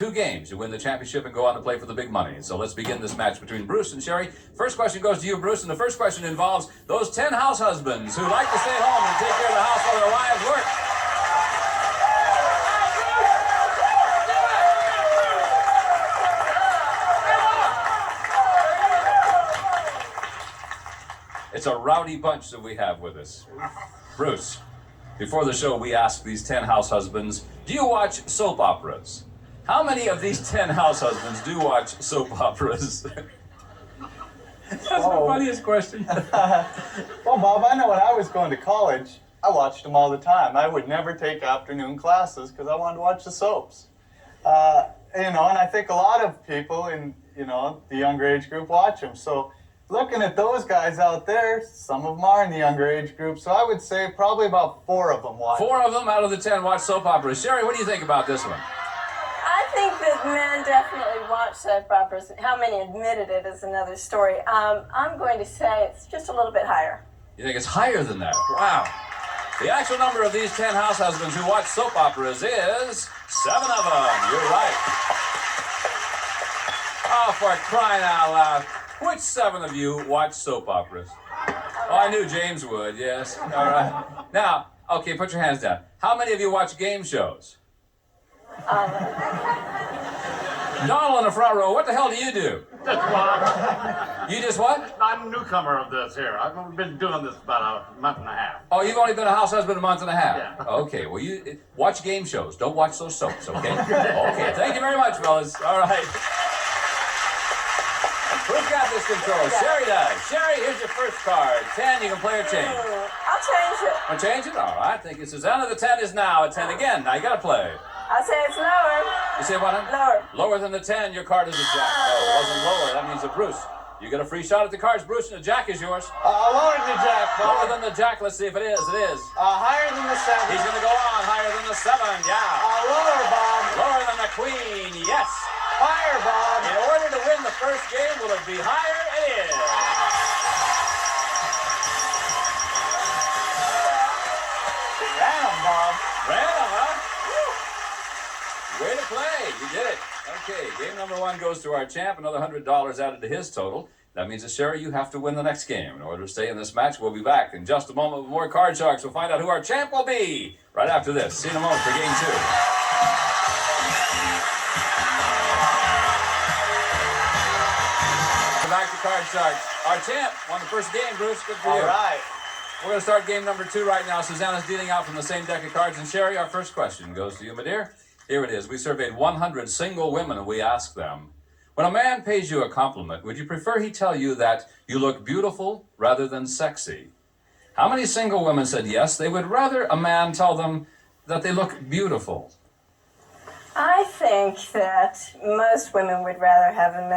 2 games. You win the championship and go on to play for the big money. So let's begin this match between Bruce and Sherry. First question goes to you, Bruce, and the first question involves those 10 house husbands who like to stay home and take care of the house while their wives work. It's a rowdy bunch that we have with us. Bruce, before the show, we asked these 10 house husbands, do you watch soap operas? How many of these 10 house husbands do watch soap operas? That's the funniest question. Well, Bob, I know when I was going to college, I watched them all the time. I would never take afternoon classes because I wanted to watch the soaps. And I think a lot of people in, the younger age group watch them. So looking at those guys out there, some of them are in the younger age group, so I would say probably about 4 of them watch. 4 of them out of the 10 watch soap operas. Sherry, what do you think about this one? I think that men definitely watch soap operas. How many admitted it is another story. I'm going to say it's just a little bit higher. You think it's higher than that? Wow. The actual number of these 10 house husbands who watch soap operas is 7 of them. You're right. Oh, for crying out loud. Which 7 of you watch soap operas? Oh, I knew James would, yes. All right. Now, okay, put your hands down. How many of you watch game shows? Donald in the front row, what the hell do you do? Just one. You just what? I'm a newcomer of this here. I've only been doing this about a month and a half. Oh, you've only been a house husband a month and a half? Yeah. Okay, well, you watch game shows. Don't watch those soaps, okay? Okay, thank you very much, fellas. All right. Who's got this control? Sherry does. Sherry, here's your first card. 10, you can play or change. I'll change it. Want to change it? All right, thank you, Susanna. The 10 is now a 10 again. Now you got to play. I'll say it's lower. You say what? Lower. Lower than the 10, your card is a jack. Oh, it wasn't lower. That means a Bruce. You get a free shot at the cards, Bruce, and the jack is yours. Lower than the jack, Bob. Lower than the jack. Let's see if it is. It is. Higher than the 7. He's going to go on. Higher than the 7. Yeah. Lower, Bob. Lower than the queen. Yes. Higher, Bob. In order to win the first game, will it be higher? It is. Random, Bob. Random, huh? Way to play. You did it. Okay, game number 1 goes to our champ. Another $100 added to his total. That means that, Sherry, you have to win the next game. In order to stay in this match, we'll be back in just a moment with more Card Sharks. We'll find out who our champ will be right after this. See you in a moment for game 2. Back to Card Sharks. Our champ won the first game, Bruce. Good for you. All right. We're going to start game number 2 right now. Susanna's dealing out from the same deck of cards. And Sherry, our first question goes to you, my dear. Here it is. We surveyed 100 single women and we asked them, when a man pays you a compliment, would you prefer he tell you that you look beautiful rather than sexy? How many single women said yes, they would rather a man tell them that they look beautiful? I think that most women would rather have a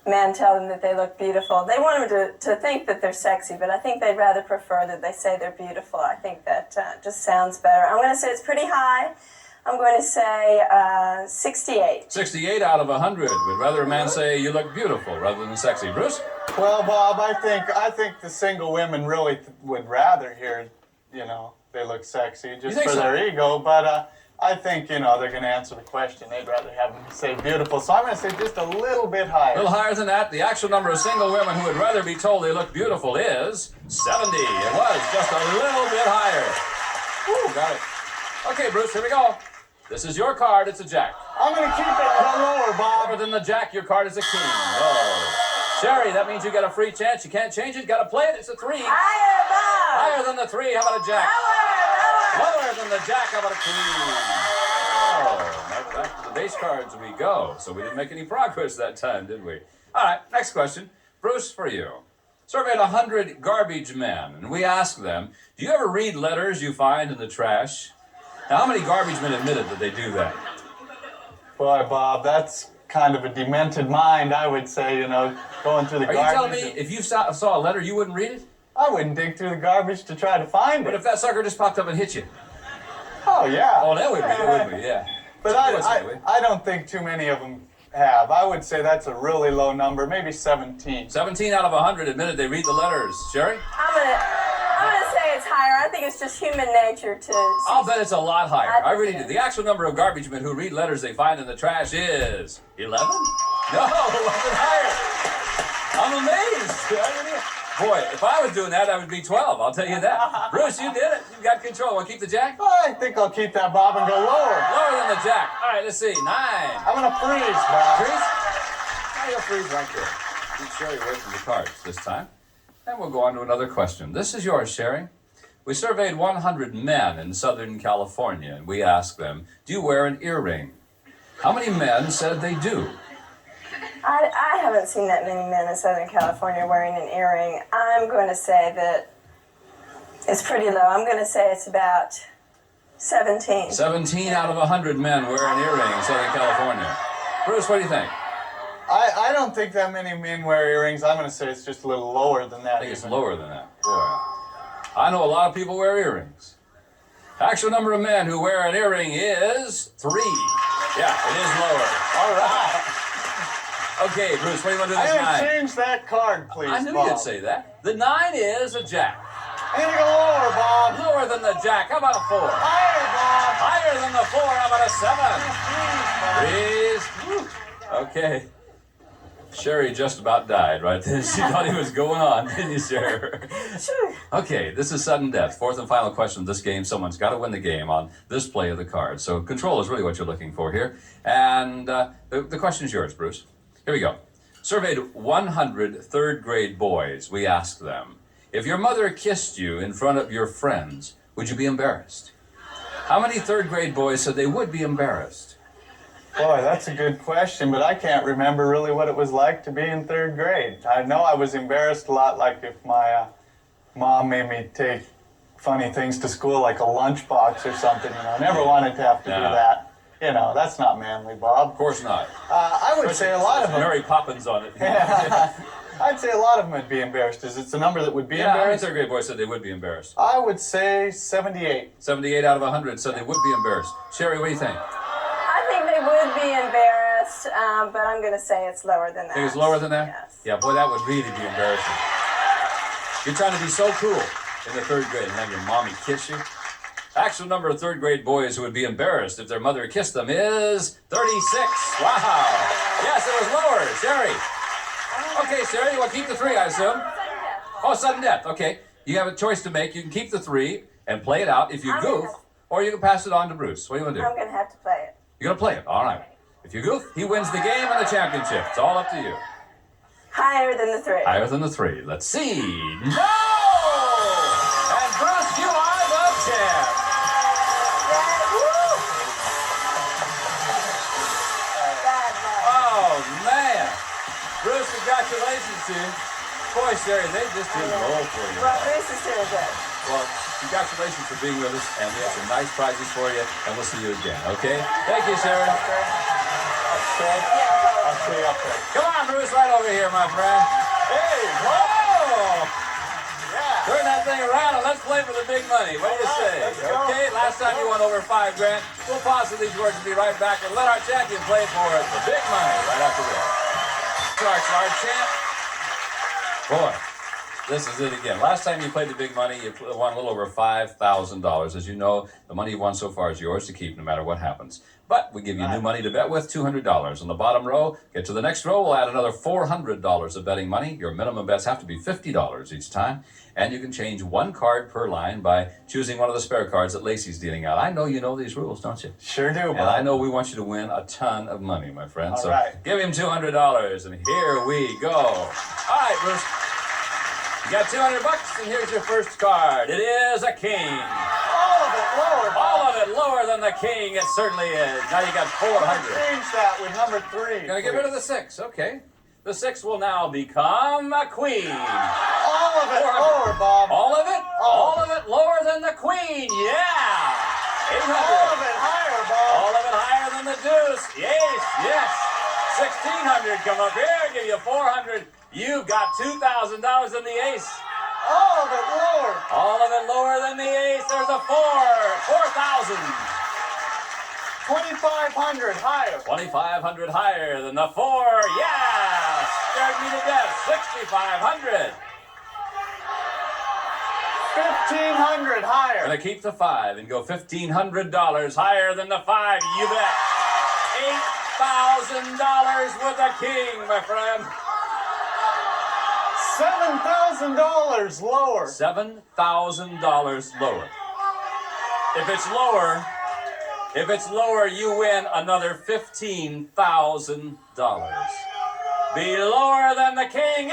man tell them that they look beautiful. They want them to think that they're sexy, but I think they'd rather prefer that they say they're beautiful. I think that just sounds better. I'm going to say it's pretty high. I'm going to say 68. 68 out of 100 would rather a man say you look beautiful rather than sexy. Bruce? Well, Bob, I think the single women really would rather hear, they look sexy just for their ego. But I think, they're going to answer the question. They'd rather have them say beautiful. So I'm going to say just a little bit higher. A little higher than that. The actual number of single women who would rather be told they look beautiful is 70. It was just a little bit higher. Woo, got it. Okay, Bruce, here we go. This is your card. It's a jack. I'm going to keep it lower, Bob. Lower than the jack, your card is a king. Oh. Sherry, that means you get a free chance. You can't change it. Got to play it. It's a 3. Higher, Bob. Higher than the 3. How about a jack? Lower. Lower than the jack. How about a queen? Oh, back to the base cards we go. So we didn't make any progress that time, did we? All right, next question. Bruce, for you. Surveyed 100 garbage men, and we asked them, do you ever read letters you find in the trash? Now, how many garbage men admitted that they do that? Boy, Bob, that's kind of a demented mind, I would say, going through the garbage. Are you telling me if you saw a letter, you wouldn't read it? I wouldn't dig through the garbage to try to find it. But if that sucker just popped up and hit you? Oh, yeah. Oh, that would be, it would be, yeah. But I don't think too many of them have. I would say that's a really low number, maybe 17. 17 out of 100 admitted they read the letters. Sherry? I'm gonna say it's higher. I think it's just human nature to. I'll bet it's a lot higher. I really do. think The actual number of garbage men who read letters they find in the trash is 11? No, it wasn't higher. I'm amazed. Boy, if I was doing that, I would be 12. I'll tell you that. Bruce, you did it. You got control. Want to keep the jack? I think I'll keep that, Bob, and go lower. Lower than the jack. All right, let's see. 9. I'm gonna freeze, Bob. Freeze? Oh, you'll freeze right there. Keep Sherry away from the cards this time. And we'll go on to another question. This is yours, Sherry. We surveyed 100 men in Southern California, and we asked them, do you wear an earring? How many men said they do? I haven't seen that many men in Southern California wearing an earring. I'm going to say that it's pretty low. I'm going to say it's about 17. 17 out of 100 men wear an earring in Southern California. Bruce, what do you think? I don't think that many men wear earrings. I'm gonna say it's just a little lower than that. I think it's lower than that. Boy, I know a lot of people wear earrings. Actual number of men who wear an earring is 3. Yeah, it is lower. All right. Okay, Bruce, what do you want to do I'm this gonna 9? change that card, please, I knew Bob. you'd say that. The 9 is a jack. I'm gonna go lower, Bob. Lower than the jack. How about a 4? Higher, Bob. Higher than the 4. How about a 7? Please. Okay. Sherry just about died right then. She thought he was going on, didn't you, Sherry? Sure. Okay, this is sudden death. Fourth and final question of this game. Someone's got to win the game on this play of the cards. So control is really what you're looking for here. And the question is yours, Bruce. Here we go. Surveyed 100 third grade boys. We asked them, if your mother kissed you in front of your friends, would you be embarrassed? How many third grade boys said they would be embarrassed? Boy, that's a good question, but I can't remember really what it was like to be in 3rd grade. I know I was embarrassed a lot, like if my mom made me take funny things to school, like a lunchbox or something. You know, I never wanted to have to do that. You know, that's not manly, Bob. Of course not. I would say a lot of them. Mary Poppins on it. I'd say a lot of them would be embarrassed. Is it the number that would be Yeah, how many embarrassed? third grade boys said they would be embarrassed? I would say 78. 78 out of 100 said they would be embarrassed. Sherry, what do you think? I think they would be embarrassed, but I'm going to say it's lower than that. Think it's lower than that? Yes. Yeah, boy, that would really be embarrassing. You're trying to be so cool in the 3rd grade and have your mommy kiss you. Actual number of 3rd grade boys who would be embarrassed if their mother kissed them is 36. Wow. Yes, it was lower. Sherry. Okay, Sherry, you want to keep the 3, I assume? Oh, sudden death. Okay. You have a choice to make. You can keep the 3 and play it out if you goof, or you can pass it on to Bruce. What do you want to do? I'm going to have to play it. You're going to play it. All right. If you goof, he wins the game and the championship. It's all up to you. Higher than the 3. Higher than the 3. Let's see. No! And Bruce, you are the champ. Oh, man. Bruce, congratulations to you. Boy, Sherry, they just did roll for you. Well, Bruce is doing good. Well, congratulations for being with us, and we have some nice prizes for you, and we'll see you again, okay? Thank you, Sherry. I'll see you up there. Come on, Bruce, right over here, my friend. Hey, whoa! Yeah. Turn that thing around and let's play for the big money. What do you say? Let's go. Okay, last time you won over $5 grand. We'll pause these words and be right back and let our champion play for the big money right after this. Our champ. Boy, this is it again. Last time you played the big money, you won a little over $5,000. As you know, the money you won so far is yours to keep no matter what happens. But we give you new money to bet with, $200. On the bottom row, get to the next row, we'll add another $400 of betting money. Your minimum bets have to be $50 each time. And you can change 1 card per line by choosing one of the spare cards that Lacey's dealing out. I know you know these rules, don't you? Sure do, Bob. And I know we want you to win a ton of money, my friend. All So right. give him $200, and here we go. All right, Bruce. You got $200, and here's your first card. It is a king. All of it lower, Bob. All of it lower than the king. It certainly is. Now you got I'm gonna 400. change that with number 3. You're gonna get rid of the 6. Okay. The 6 will now become a queen. All of it 400. lower, Bob. All of it? All of it lower than the queen. Yeah. 800. All of it higher, Bob. All of it higher than the deuce. Yes, yes. 1,600 come up here. Give you 400. You've got $2,000 in the ace. All of it lower. All of it lower than the ace. There's a 4. 4,000. 2,500 higher. 2,500 higher than the 4. Yeah. Scared me to death. 6,500. $1,500 higher. Gonna keep the 5 and go $1,500 higher than the 5. You bet. $8,000 with a king, my friend. $7,000 lower. $7,000 lower. If it's lower, you win another $15,000. Be lower than the king.